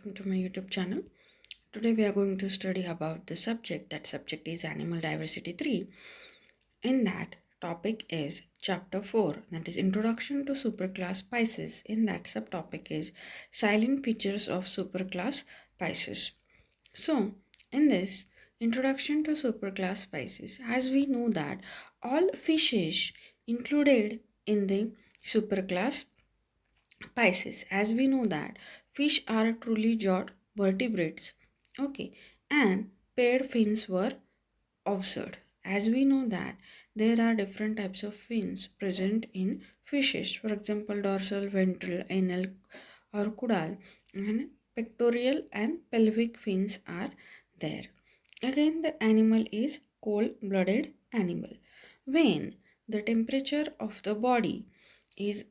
welcome to my YouTube channel. Today we are going to study about the subject. That subject is Animal Diversity 3. In that topic is chapter 4, that is Introduction to Superclass Pisces. In that subtopic is Silent Features of Superclass Pisces. So, in this Introduction to Superclass Pisces, as we know that all fishes included in the superclass Pisces, as we know that fish are truly jawed vertebrates, okay, and paired fins were observed. As we know that there are different types of fins present in fishes, for example, dorsal, ventral, anal, or cudal, and pectoral and pelvic fins are there. Again, the animal is cold-blooded animal. When the temperature of the body is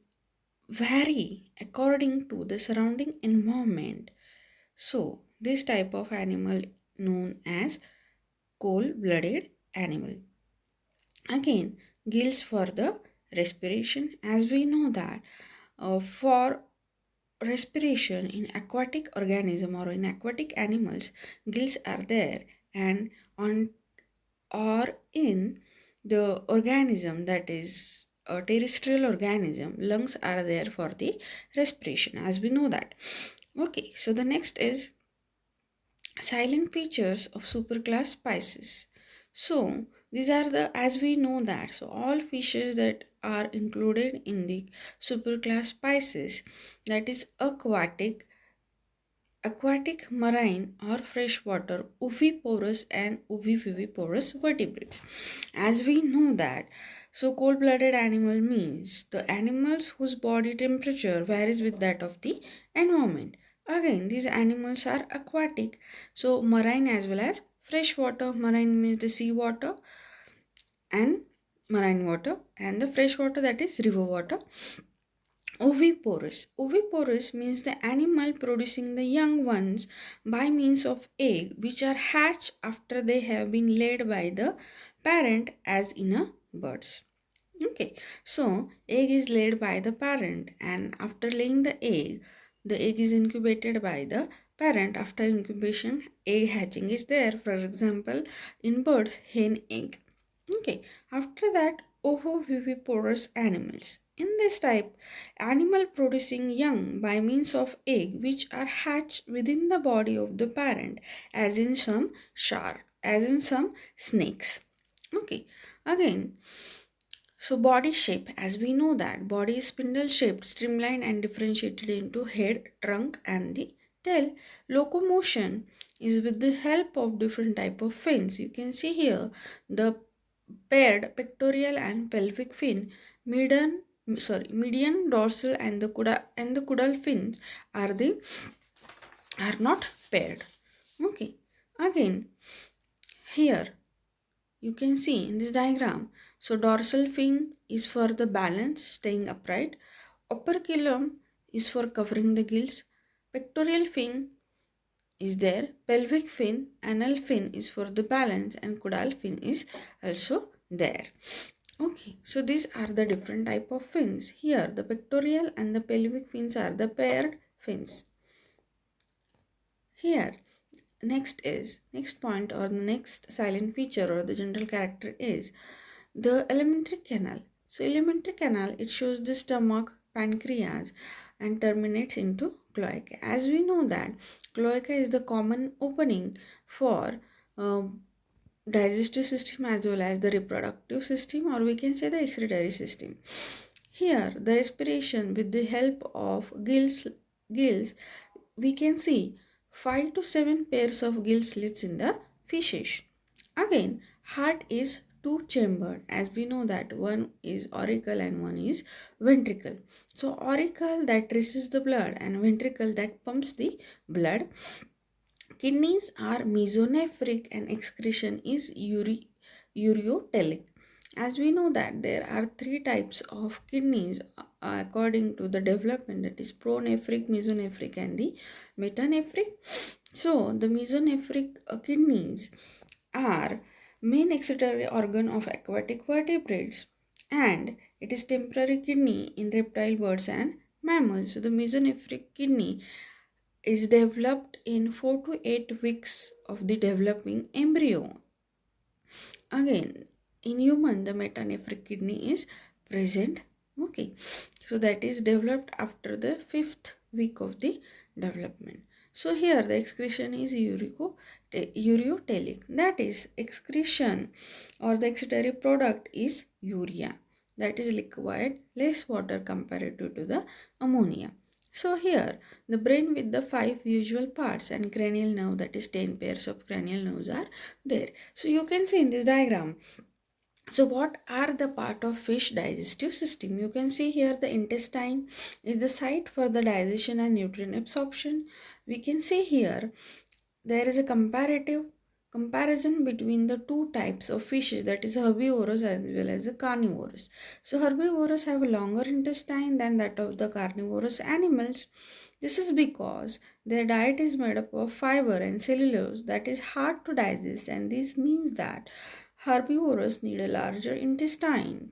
vary according to the surrounding environment. So, this type of animal known as cold-blooded animal. Again, gills for the respiration. As we know that for respiration in aquatic organism or in aquatic animals, gills are there, and on or in the organism that is a terrestrial organism, lungs are there for the respiration, as we know that. Okay, so the next is silent features of superclass Pisces. So these are the, as we know that, so all fishes that are included in the superclass Pisces, that is aquatic, marine or freshwater, oviporous and oviviviporous vertebrates. As we know that, so cold-blooded animal means the animals whose body temperature varies with that of the environment. Again, these animals are aquatic, so marine as well as freshwater. Marine means the sea water and marine water, and the freshwater, that is river water. Oviporous. Oviporous means the animal producing the young ones by means of egg which are hatched after they have been laid by the parent, as in a birds. Okay, so egg is laid by the parent, and after laying the egg is incubated by the parent. After incubation, egg hatching is there. For example, in birds, hen egg. Okay, after that, ovoviviporous animals. In this type, animal producing young by means of egg which are hatched within the body of the parent, as in some shark, as in some snakes. Okay, again, so body shape, as we know that body is spindle shaped, streamlined and differentiated into head, trunk and the tail. Locomotion is with the help of different type of fins. You can see here the paired pectoral and pelvic fin, median, dorsal and the caudal fins are not paired. Okay. Again, here you can see in this diagram. So dorsal fin is for the balance, staying upright. Operculum is for covering the gills. Pectoral fin is there. Pelvic fin, anal fin is for the balance, and caudal fin is also there. Okay, so these are the different type of fins. Here the pectoral and the pelvic fins are the paired fins. Here next point, or the next silent feature or the general character is the alimentary canal. So alimentary canal, it shows the stomach, pancreas and terminates into cloaca. As we know that cloaca is the common opening for digestive system as well as the reproductive system, or we can say the excretory system. Here the respiration with the help of gills, we can see 5 to 7 pairs of gill slits in the fishes. Again, heart is two chambered, as we know that one is auricle and one is ventricle. So auricle that receives the blood and ventricle that pumps the blood. Kidneys are mesonephric and excretion is ureotelic. As we know that there are three types of kidneys according to the development, that is pronephric, mesonephric and the metanephric. So the mesonephric kidneys are main excretory organ of aquatic vertebrates, and it is temporary kidney in reptile, birds and mammals. So the mesonephric kidney is developed in 4 to 8 weeks of the developing embryo. Again, in human, the metanephric kidney is present. Okay, so that is developed after the 5th week of the development. So here the excretion is ureotelic. That is, excretion or the excretory product is urea. That is liquid, less water comparative to the ammonia. So here the brain with the 5 usual parts and cranial nerve, that is 10 pairs of cranial nerves are there. So you can see in this diagram. So what are the part of fish digestive system? You can see here the intestine is the site for the digestion and nutrient absorption. We can see here there is a comparison between the two types of fishes, that is herbivorous as well as the carnivorous. So herbivorous have a longer intestine than that of the carnivorous animals. This is because their diet is made up of fiber and cellulose that is hard to digest, and this means that herbivores need a larger intestine,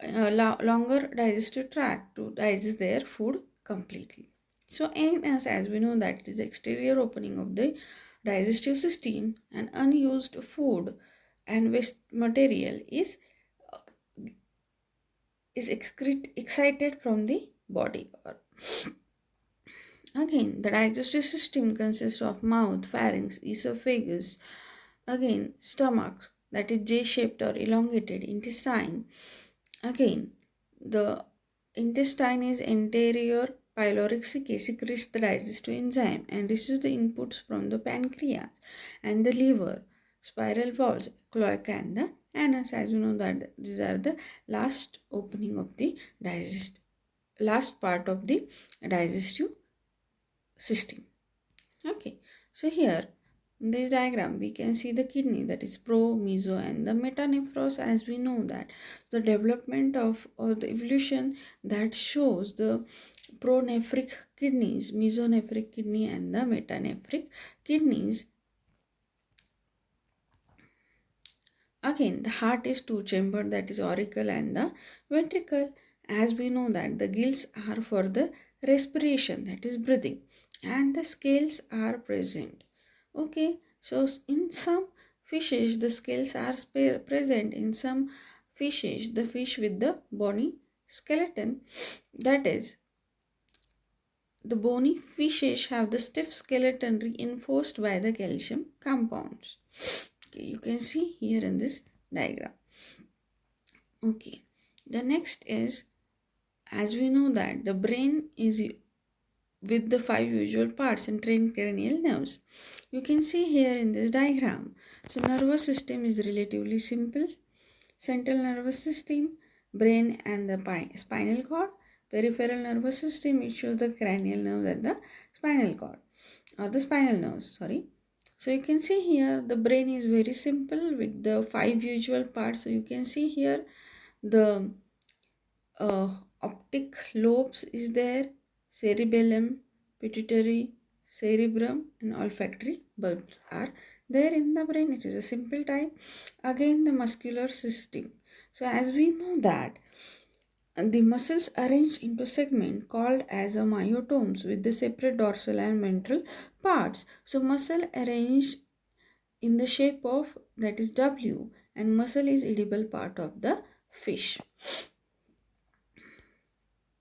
longer digestive tract to digest their food completely. So as we know that it is the exterior opening of the digestive system, and unused food and waste material is excited from the body. Again, the digestive system consists of mouth, pharynx, esophagus, again stomach, that is J-shaped or elongated intestine. Again, the intestine is anterior pyloric secretes the digestive enzyme and receives the inputs from the pancreas and the liver, spiral valves, cloaca and the anus. As we know that these are the last opening of the last part of the digestive system. Okay, so here in this diagram we can see the kidney, that is pro, meso and the metanephros. As we know that the development of or the evolution that shows the pronephric kidneys, mesonephric kidney and the metanephric kidneys. Again, the heart is two-chambered, that is auricle and the ventricle. As we know that the gills are for the respiration, that is breathing, and the scales are present. Okay, so in some fishes the scales are present. In some fishes, the fish with the bony skeleton, that is, the bony fishes have the stiff skeleton reinforced by the calcium compounds. Okay, you can see here in this diagram. Okay, the next is, as we know that the brain is with the 5 usual parts and 10 cranial nerves. You can see here in this diagram. So nervous system is relatively simple. Central nervous system, brain and the spinal cord. Peripheral nervous system, it shows the cranial nerves and the spinal cord, or the spinal nerves, sorry. So you can see here the brain is very simple with the 5 usual parts. So you can see here the optic lobes is there, cerebellum, pituitary, cerebrum and olfactory bulbs are there in the brain. It is a simple type. Again, the muscular system. So as we know that the muscles arranged into segment called as a myotomes with the separate dorsal and ventral parts. So muscle arranged in the shape of, that is W, and muscle is edible part of the fish.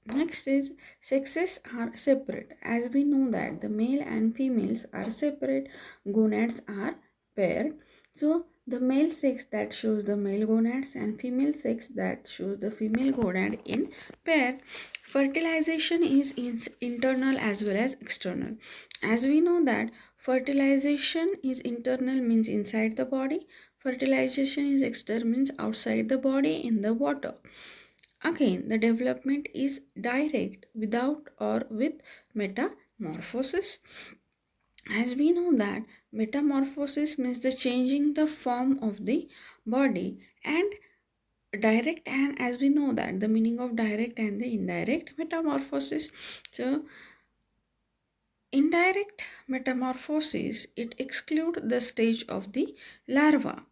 Next is sexes are separate. As we know that the male and females are separate, gonads are paired. So the male sex that shows the male gonads and female sex that shows the female gonad in pair. Fertilization is internal as well as external. As we know that fertilization is internal, means inside the body. Fertilization is external, means outside the body in the water. Again, the development is direct without or with metamorphosis. As we know that metamorphosis means the changing the form of the body, and direct, and as we know that the meaning of direct and the indirect metamorphosis. So indirect metamorphosis, it excludes the stage of the larva.